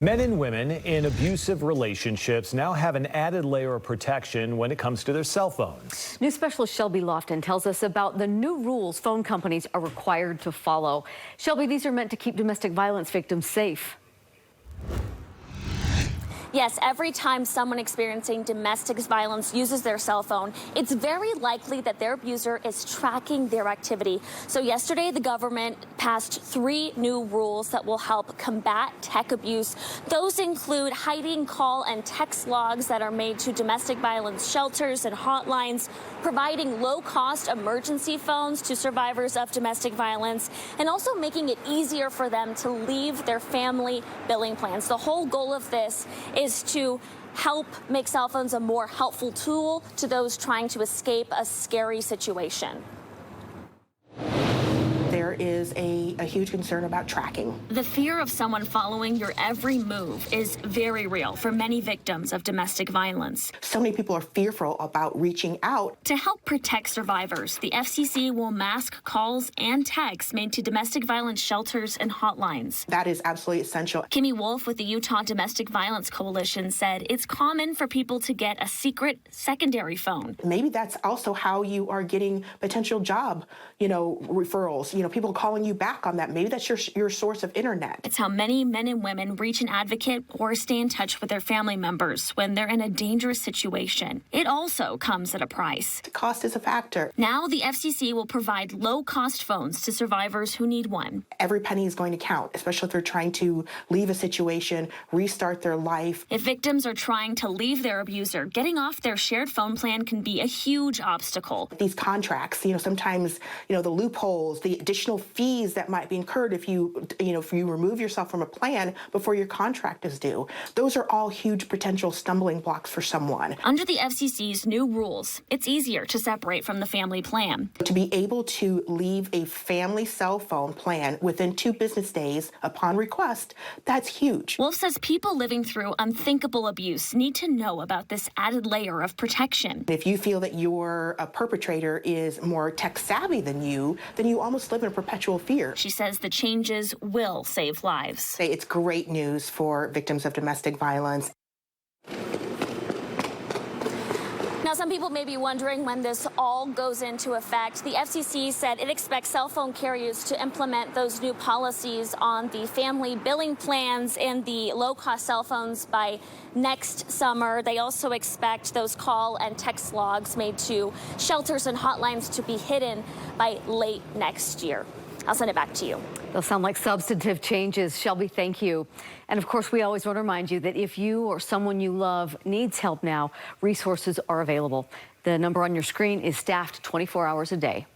Men and women in abusive relationships now have an added layer of protection when it comes to their cell phones. News specialist Shelby Lofton tells us about the new rules phone companies are required to follow. Shelby, these are meant to keep domestic violence victims safe. Yes, every time someone experiencing domestic violence uses their cell phone, it's very likely that their abuser is tracking their activity. So yesterday, the government passed 3 new rules that will help combat tech abuse. Those include hiding call and text logs that are made to domestic violence shelters and hotlines, providing low-cost emergency phones to survivors of domestic violence, and also making it easier for them to leave their family billing plans. The whole goal of this is to help make cell phones a more helpful tool to those trying to escape a scary situation. There is a huge concern about tracking. The fear of someone following your every move is very real for many victims of domestic violence. So many people are fearful about reaching out. To help protect survivors, the FCC will mask calls and texts made to domestic violence shelters and hotlines. That is absolutely essential. Kimmy Wolf with the Utah Domestic Violence Coalition said it's common for people to get a secret secondary phone. Maybe that's also how you are getting potential job, referrals. People calling you back on that. Maybe that's your source of internet. It's how many men and women reach an advocate or stay in touch with their family members when they're in a dangerous situation. It also comes at a price. The cost is a factor. Now the FCC will provide low-cost phones to survivors who need one. Every penny is going to count, especially if they're trying to leave a situation, restart their life. If victims are trying to leave their abuser, getting off their shared phone plan can be a huge obstacle. These contracts, sometimes, the loopholes, the additional fees that might be incurred if you remove yourself from a plan before your contract is due. Those are all huge potential stumbling blocks for someone. Under the FCC's new rules, it's easier to separate from the family plan. To be able to leave a family cell phone plan within 2 business days upon request, that's huge. Wolf says people living through unthinkable abuse need to know about this added layer of protection. If you feel that your perpetrator is more tech savvy than you, then you almost live in a perpetual fear. She says the changes will save lives. It's great news for victims of domestic violence. Now, some people may be wondering when this all goes into effect. The FCC said it expects cell phone carriers to implement those new policies on the family billing plans and the low-cost cell phones by next summer. They also expect those call and text logs made to shelters and hotlines to be hidden by late next year. I'll send it back to you. They'll sound like substantive changes. Shelby, thank you. And of course, we always want to remind you that if you or someone you love needs help now, resources are available. The number on your screen is staffed 24 hours a day.